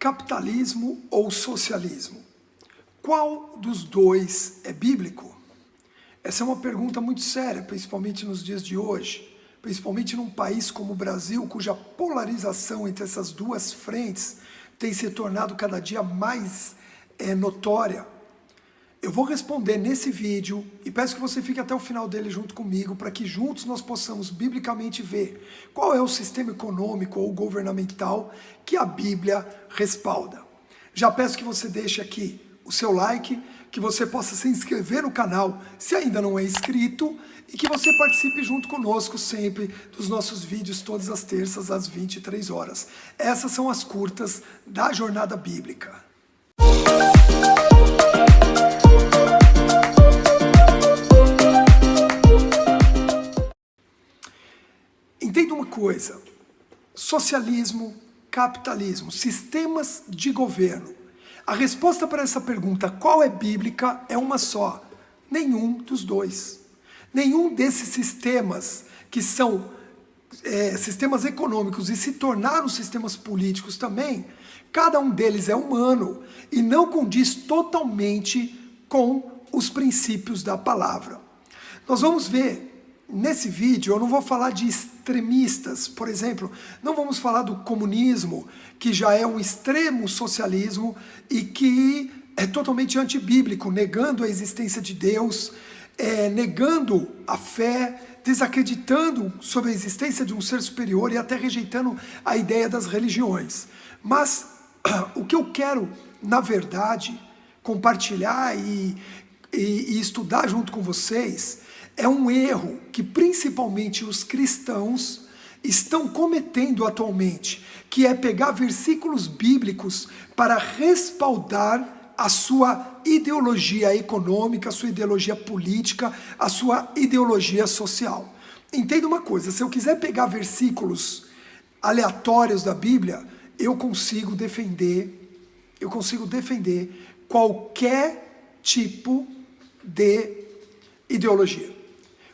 Capitalismo ou socialismo? Qual dos dois é bíblico? Essa é uma pergunta muito séria, principalmente nos dias de hoje, principalmente num país como o Brasil, cuja polarização entre essas duas frentes tem se tornado cada dia mais notória. Eu vou responder nesse vídeo e peço que você fique até o final dele junto comigo para que juntos nós possamos biblicamente ver qual é o sistema econômico ou governamental que a Bíblia respalda. Já peço que você deixe aqui o seu like, que você possa se inscrever no canal se ainda não é inscrito e que você participe junto conosco sempre dos nossos vídeos todas as terças às 23 horas. Essas são as curtas da Jornada Bíblica. Entenda uma coisa, socialismo, capitalismo, sistemas de governo. A resposta para essa pergunta, qual é bíblica, é uma só: nenhum dos dois. Nenhum desses sistemas que são sistemas econômicos e se tornaram sistemas políticos também, cada um deles é humano e não condiz totalmente com os princípios da palavra. Nós vamos ver nesse vídeo, eu não vou falar de extremistas, por exemplo, não vamos falar do comunismo, que já é um extremo socialismo e que é totalmente antibíblico, negando a existência de Deus, negando a fé, desacreditando sobre a existência de um ser superior e até rejeitando a ideia das religiões. Mas o que eu quero, na verdade, compartilhar e estudar junto com vocês é um erro que principalmente os cristãos estão cometendo atualmente, que é pegar versículos bíblicos para respaldar a sua ideologia econômica, a sua ideologia política, a sua ideologia social. Entenda uma coisa, se eu quiser pegar versículos aleatórios da Bíblia, eu consigo defender qualquer tipo de ideologia.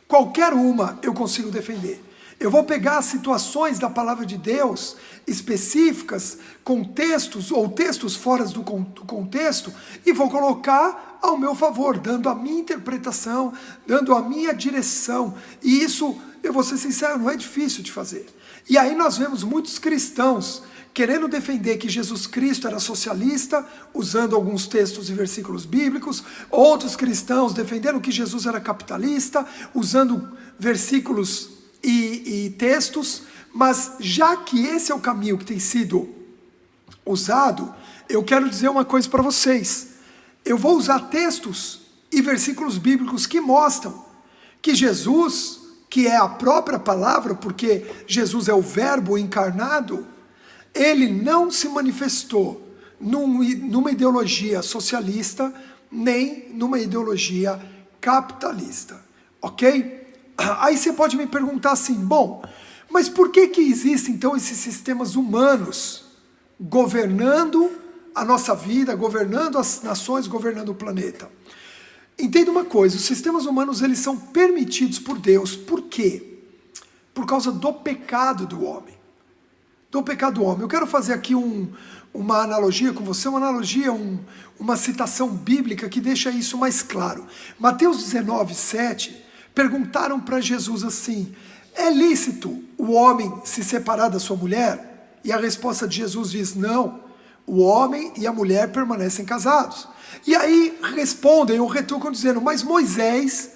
Qualquer uma eu consigo defender. Eu vou pegar situações da palavra de Deus específicas, contextos ou textos fora do contexto e vou colocar ao meu favor, dando a minha interpretação, dando a minha direção. E isso, eu vou ser sincero, não é difícil de fazer. E aí nós vemos muitos cristãos querendo defender que Jesus Cristo era socialista, usando alguns textos e versículos bíblicos, outros cristãos defendendo que Jesus era capitalista, usando versículos e textos, mas já que esse é o caminho que tem sido usado, eu quero dizer uma coisa para vocês. Eu vou usar textos e versículos bíblicos que mostram que Jesus, que é a própria palavra, porque Jesus é o verbo encarnado, ele não se manifestou numa ideologia socialista, nem numa ideologia capitalista, ok? Aí você pode me perguntar assim, bom, mas por que existem então esses sistemas humanos governando a nossa vida, governando as nações, governando o planeta? Entenda uma coisa, os sistemas humanos eles são permitidos por Deus, por quê? Por causa do pecado do homem. Do pecado do homem. Eu quero fazer aqui uma analogia com você, uma citação bíblica que deixa isso mais claro. Mateus 19, 7, perguntaram para Jesus assim, é lícito o homem se separar da sua mulher? E a resposta de Jesus diz, não, o homem e a mulher permanecem casados. E aí respondem ou retrucam dizendo, mas Moisés,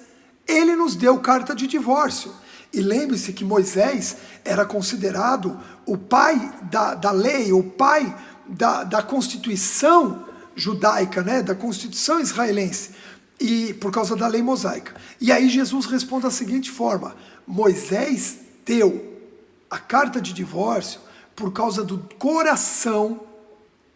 ele nos deu carta de divórcio. E lembre-se que Moisés era considerado o pai da lei, o pai da Constituição judaica, né, da Constituição israelense, e por causa da lei mosaica. E aí Jesus responde da seguinte forma, Moisés deu a carta de divórcio por causa do coração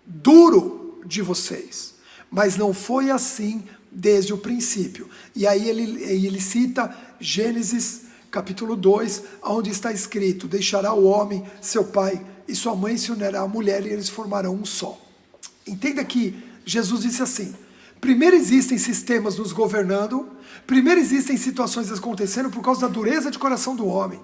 duro de vocês, mas não foi assim desde o princípio. E aí ele cita Gênesis capítulo 2, onde está escrito, deixará o homem, seu pai e sua mãe, se unirá à mulher e eles formarão um só. Entenda que Jesus disse assim, primeiro existem sistemas nos governando, primeiro existem situações acontecendo por causa da dureza de coração do homem.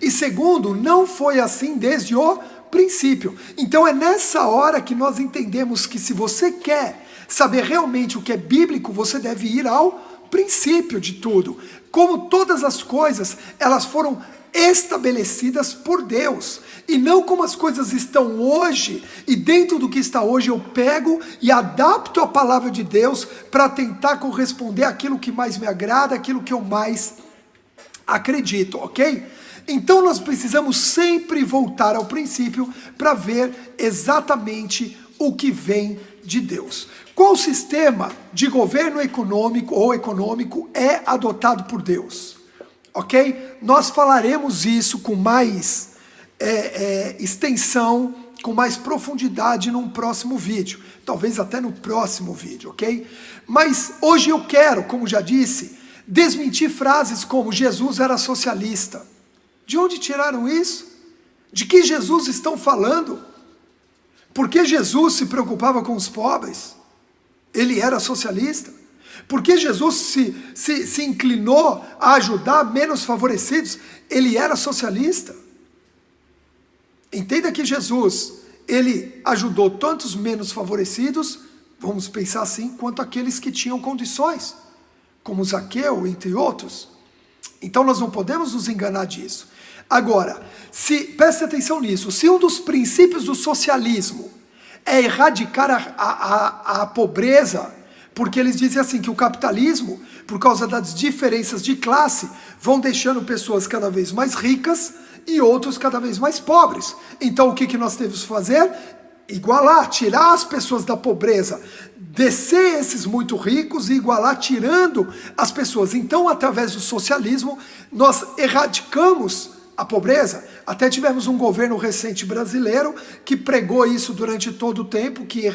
E segundo, não foi assim desde o princípio. Então é nessa hora que nós entendemos que se você quer saber realmente o que é bíblico, você deve ir ao princípio de tudo. Como todas as coisas, elas foram estabelecidas por Deus, e não como as coisas estão hoje, e dentro do que está hoje eu pego e adapto a palavra de Deus para tentar corresponder àquilo que mais me agrada, àquilo que eu mais acredito, ok? Então nós precisamos sempre voltar ao princípio para ver exatamente o que vem de Deus. Qual sistema de governo econômico ou econômico é adotado por Deus? Ok? Nós falaremos isso com mais extensão, com mais profundidade num próximo vídeo. Talvez até no próximo vídeo, ok? Mas hoje eu quero, como já disse, desmentir frases como Jesus era socialista. De onde tiraram isso? De que Jesus estão falando? Por que Jesus se preocupava com os pobres? Ele era socialista? Por que Jesus se inclinou a ajudar menos favorecidos? Ele era socialista? Entenda que Jesus, ele ajudou tantos menos favorecidos, vamos pensar assim, quanto aqueles que tinham condições, como Zaqueu, entre outros. Então nós não podemos nos enganar disso. Agora, preste atenção nisso, se um dos princípios do socialismo é erradicar a pobreza, porque eles dizem assim, que o capitalismo, por causa das diferenças de classe, vão deixando pessoas cada vez mais ricas e outros cada vez mais pobres. Então o que nós temos que fazer? Igualar, tirar as pessoas da pobreza, descer esses muito ricos e igualar tirando as pessoas. Então, através do socialismo, nós erradicamos a pobreza. Até tivemos um governo recente brasileiro que pregou isso durante todo o tempo, que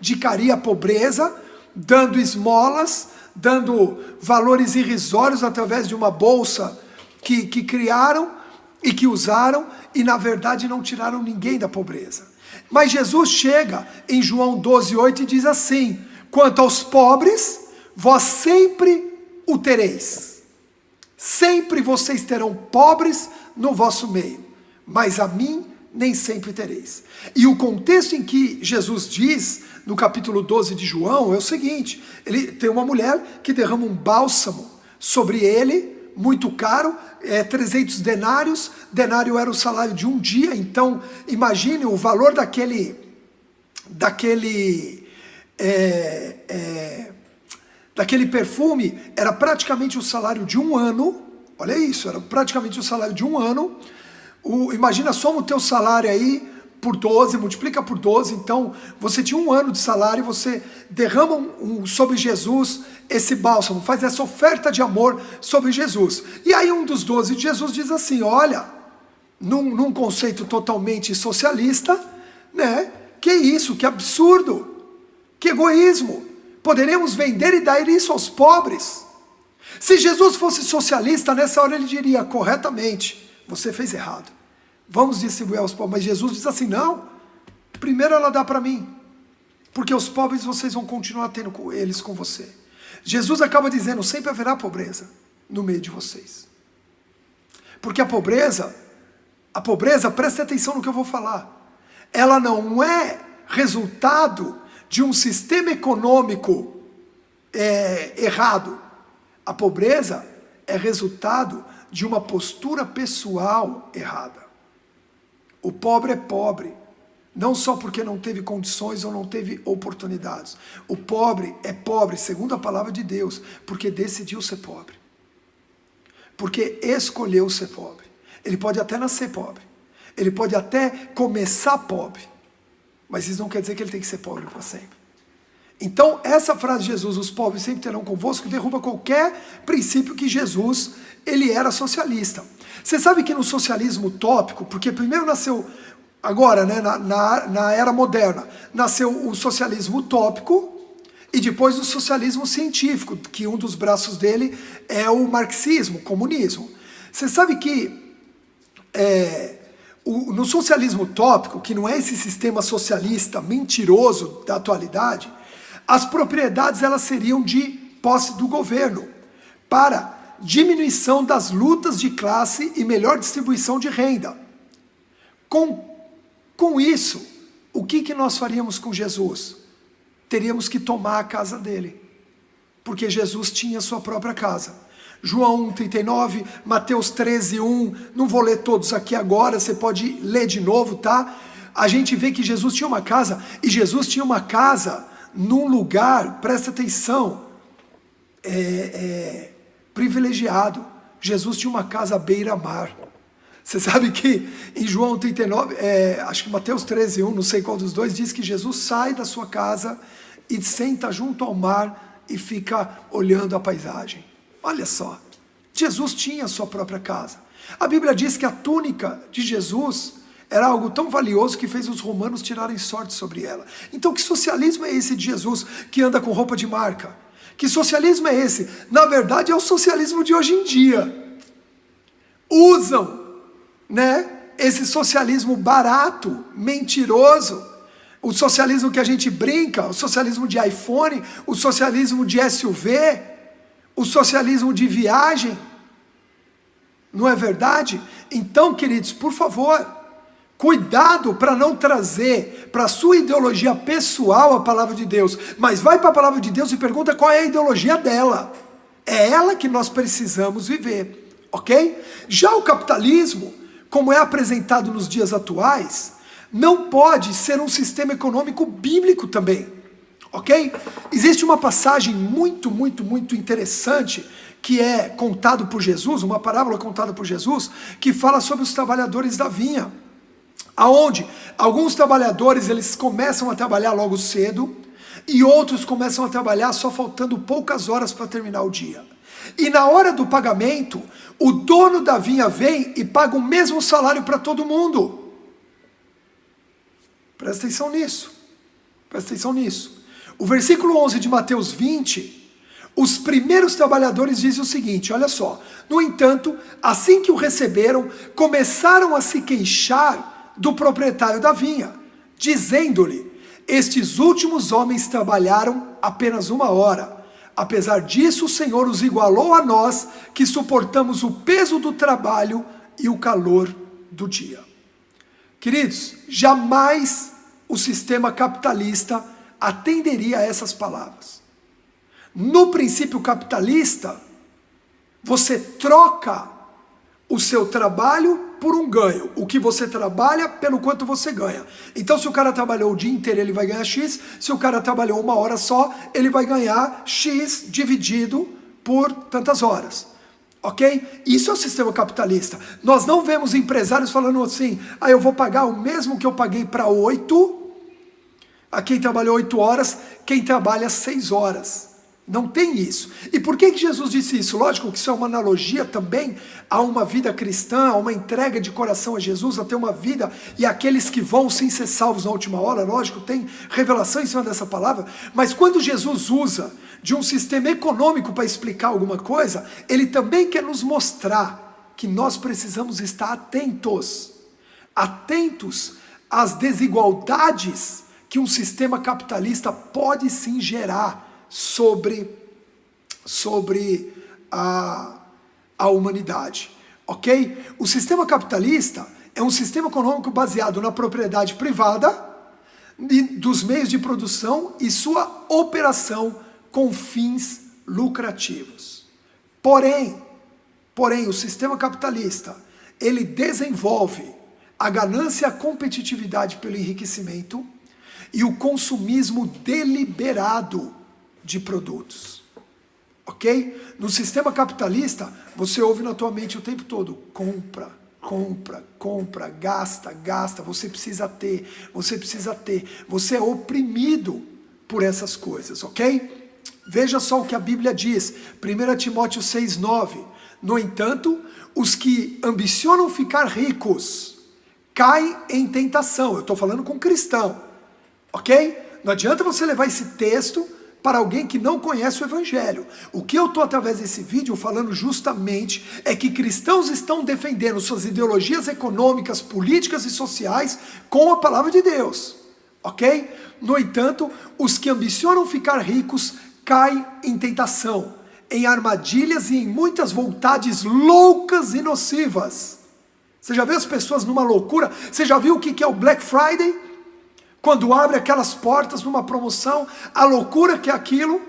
erradicaria a pobreza, dando esmolas, dando valores irrisórios através de uma bolsa que criaram e que usaram, e na verdade não tiraram ninguém da pobreza. Mas Jesus chega em João 12:8 e diz assim: quanto aos pobres, vós sempre o tereis. Sempre vocês terão pobres no vosso meio, mas a mim nem sempre tereis. E o contexto em que Jesus diz, no capítulo 12 de João, é o seguinte: ele tem uma mulher que derrama um bálsamo sobre ele, muito caro, 300 denários, denário era o salário de um dia, então imagine o valor daquele perfume, era praticamente o salário de um ano. Olha isso, era praticamente o salário de um ano. Imagina, soma o teu salário aí por 12, multiplica por 12, então você tinha um ano de salário, você derrama sobre Jesus esse bálsamo, faz essa oferta de amor sobre Jesus. E aí um dos 12 de Jesus diz assim: olha, num conceito totalmente socialista, né? Que isso, que absurdo, que egoísmo, poderemos vender e dar isso aos pobres. Se Jesus fosse socialista, nessa hora ele diria corretamente: você fez errado, vamos distribuir aos pobres. Mas Jesus diz assim: não, primeiro ela dá para mim, porque os pobres vocês vão continuar tendo com eles com você. Jesus acaba dizendo: sempre haverá pobreza no meio de vocês. Porque a pobreza, preste atenção no que eu vou falar, ela não é resultado de um sistema econômico errado. A pobreza é resultado de uma postura pessoal errada. O pobre é pobre, não só porque não teve condições ou não teve oportunidades. O pobre é pobre, segundo a palavra de Deus, porque decidiu ser pobre. Porque escolheu ser pobre. Ele pode até nascer pobre. Ele pode até começar pobre. Mas isso não quer dizer que ele tem que ser pobre para sempre. Então, essa frase de Jesus, os pobres sempre terão convosco, derruba qualquer princípio que Jesus, ele era socialista. Você sabe que no socialismo utópico, porque primeiro nasceu, agora, né, na era moderna, nasceu o socialismo utópico e depois o socialismo científico, que um dos braços dele é o marxismo, o comunismo. Você sabe que no socialismo utópico, que não é esse sistema socialista mentiroso da atualidade, as propriedades elas seriam de posse do governo, para diminuição das lutas de classe e melhor distribuição de renda. Com isso, o que nós faríamos com Jesus? Teríamos que tomar a casa dele, porque Jesus tinha sua própria casa. João 1,39, Mateus 13,1, não vou ler todos aqui agora, você pode ler de novo, tá? A gente vê que Jesus tinha uma casa, e Jesus tinha uma casa num lugar, presta atenção, privilegiado. Jesus tinha uma casa à beira-mar. Você sabe que em João 39, acho que Mateus 13,1, não sei qual dos dois, diz que Jesus sai da sua casa e senta junto ao mar e fica olhando a paisagem. Olha só, Jesus tinha a sua própria casa. A Bíblia diz que a túnica de Jesus era algo tão valioso que fez os romanos tirarem sorte sobre ela. Então que socialismo é esse de Jesus que anda com roupa de marca? Que socialismo é esse? Na verdade é o socialismo de hoje em dia. Usam, né, esse socialismo barato, mentiroso, o socialismo que a gente brinca, o socialismo de iPhone, o socialismo de SUV, o socialismo de viagem, não é verdade? Então, queridos, por favor, cuidado para não trazer para a sua ideologia pessoal a palavra de Deus, mas vai para a palavra de Deus e pergunta qual é a ideologia dela. É ela que nós precisamos viver, ok? Já o capitalismo, como é apresentado nos dias atuais, não pode ser um sistema econômico bíblico também, ok? Existe uma passagem muito interessante que é contado por Jesus, uma parábola contada por Jesus, que fala sobre os trabalhadores da vinha, aonde alguns trabalhadores eles começam a trabalhar logo cedo e outros começam a trabalhar só faltando poucas horas para terminar o dia. E na hora do pagamento, o dono da vinha vem e paga o mesmo salário para todo mundo. Presta atenção nisso. Presta atenção nisso. O versículo 11 de Mateus 20, os primeiros trabalhadores dizem o seguinte, olha só. No entanto, assim que o receberam, começaram a se queixar do proprietário da vinha, dizendo-lhe, estes últimos homens trabalharam apenas 1 hora. Apesar disso, o Senhor os igualou a nós, que suportamos o peso do trabalho e o calor do dia. Queridos, jamais o sistema capitalista atenderia a essas palavras. No princípio capitalista, você troca o seu trabalho por um ganho. O que você trabalha, pelo quanto você ganha. Então, se o cara trabalhou o dia inteiro, ele vai ganhar X. Se o cara trabalhou 1 hora só, ele vai ganhar X dividido por tantas horas. Ok? Isso é o sistema capitalista. Nós não vemos empresários falando assim, eu vou pagar o mesmo que eu paguei para 8, a quem trabalhou 8 horas, quem trabalha 6 horas. Não tem isso. E por que Jesus disse isso? Lógico que isso é uma analogia também a uma vida cristã, a uma entrega de coração a Jesus, a ter uma vida, e aqueles que vão sim ser salvos na última hora, lógico, tem revelação em cima dessa palavra, mas quando Jesus usa de um sistema econômico para explicar alguma coisa, ele também quer nos mostrar que nós precisamos estar atentos às desigualdades que um sistema capitalista pode sim gerar sobre a humanidade, ok? O sistema capitalista é um sistema econômico baseado na propriedade privada dos meios de produção e sua operação com fins lucrativos. Porém, o sistema capitalista, ele desenvolve a ganância e a competitividade pelo enriquecimento e o consumismo deliberado de produtos, ok? No sistema capitalista, você ouve na tua mente o tempo todo, compra, gasta, você precisa ter, você é oprimido por essas coisas, ok? Veja só o que a Bíblia diz, 1 Timóteo 6,9, no entanto, os que ambicionam ficar ricos, caem em tentação, eu estou falando com cristão, ok? Não adianta você levar esse texto para alguém que não conhece o Evangelho. O que eu estou através desse vídeo falando justamente é que cristãos estão defendendo suas ideologias econômicas, políticas e sociais com a palavra de Deus, ok? No entanto, os que ambicionam ficar ricos caem em tentação, em armadilhas e em muitas vontades loucas e nocivas. Você já viu as pessoas numa loucura? Você já viu o que é o Black Friday? Quando abre aquelas portas numa promoção, a loucura que é aquilo.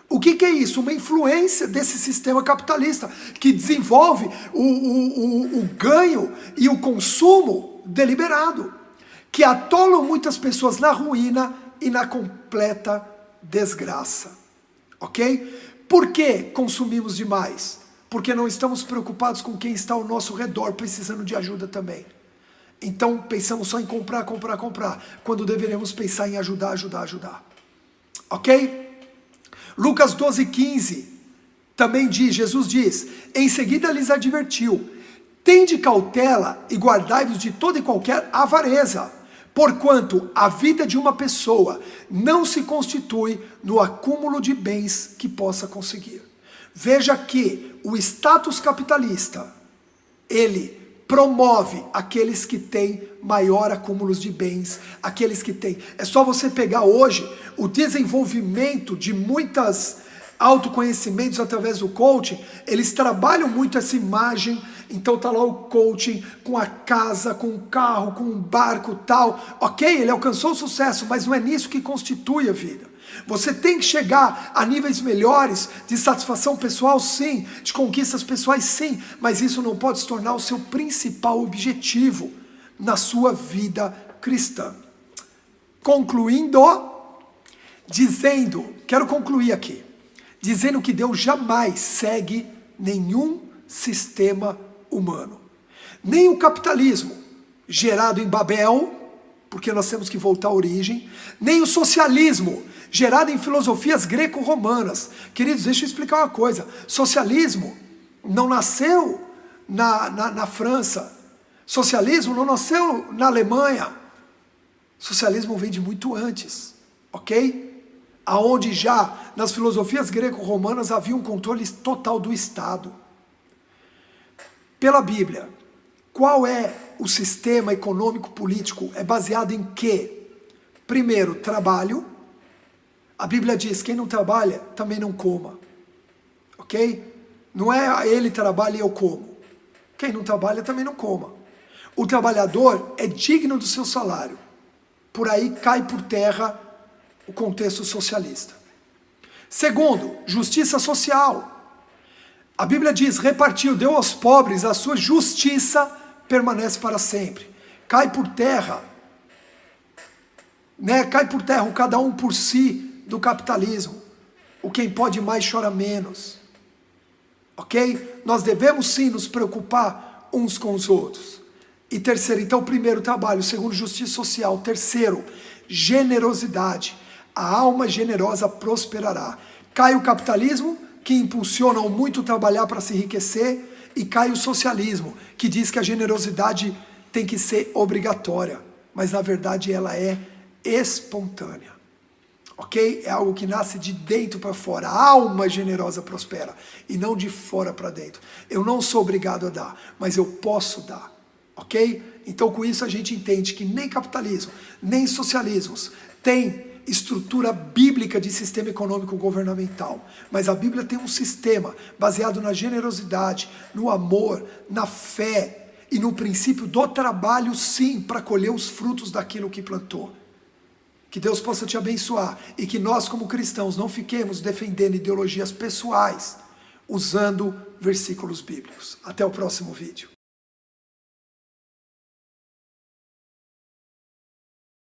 O que é isso? Uma influência desse sistema capitalista que desenvolve o ganho e o consumo deliberado, que atolam muitas pessoas na ruína e na completa desgraça. Ok? Por que consumimos demais? Porque não estamos preocupados com quem está ao nosso redor precisando de ajuda também. Então pensamos só em comprar, quando deveríamos pensar em ajudar. Ok? Lucas 12:15 também diz, Jesus diz, em seguida lhes advertiu, tende cautela e guardai-vos de toda e qualquer avareza, porquanto a vida de uma pessoa não se constitui no acúmulo de bens que possa conseguir. Veja que o status capitalista, ele promove aqueles que têm maior acúmulo de bens, aqueles que têm. É só você pegar hoje o desenvolvimento de muitos autoconhecimentos através do coaching, eles trabalham muito essa imagem, então tá lá o coaching com a casa, com o carro, com o barco tal, ok, ele alcançou o sucesso, mas não é nisso que constitui a vida. Você tem que chegar a níveis melhores de satisfação pessoal, sim, de conquistas pessoais, sim, mas isso não pode se tornar o seu principal objetivo na sua vida cristã. Concluindo, quero concluir aqui, dizendo que Deus jamais segue nenhum sistema humano, nem o capitalismo gerado em Babel, porque nós temos que voltar à origem, nem o socialismo gerado em filosofias greco-romanas. Queridos, deixa eu explicar uma coisa, socialismo não nasceu na França, socialismo não nasceu na Alemanha, socialismo vem de muito antes, ok? Aonde já nas filosofias greco-romanas havia um controle total do Estado. Pela Bíblia, qual é o sistema econômico-político? É baseado em quê? Primeiro, trabalho. A Bíblia diz, quem não trabalha, também não coma. Ok? Não é ele trabalha e eu como. Quem não trabalha, também não coma. O trabalhador é digno do seu salário. Por aí cai por terra o contexto socialista. Segundo, justiça social. A Bíblia diz, repartiu, deu aos pobres, a sua justiça permanece para sempre. Cai por terra, né? Cai por terra o cada um por si do capitalismo. O quem pode mais chora menos. Ok? Nós devemos sim nos preocupar uns com os outros. E terceiro, então, primeiro, trabalho. Segundo, justiça social. Terceiro, generosidade. A alma generosa prosperará. Cai o capitalismo, que impulsiona o muito trabalhar para se enriquecer, e cai o socialismo, que diz que a generosidade tem que ser obrigatória, mas na verdade ela é espontânea, ok? É algo que nasce de dentro para fora. A alma generosa prospera, e não de fora para dentro. Eu não sou obrigado a dar, mas eu posso dar, ok? Então com isso a gente entende que nem capitalismo, nem socialismos tem estrutura bíblica de sistema econômico governamental, mas a Bíblia tem um sistema baseado na generosidade, no amor, na fé e no princípio do trabalho, sim, para colher os frutos daquilo que plantou. Que Deus possa te abençoar e que nós, como cristãos, não fiquemos defendendo ideologias pessoais usando versículos bíblicos. Até o próximo vídeo.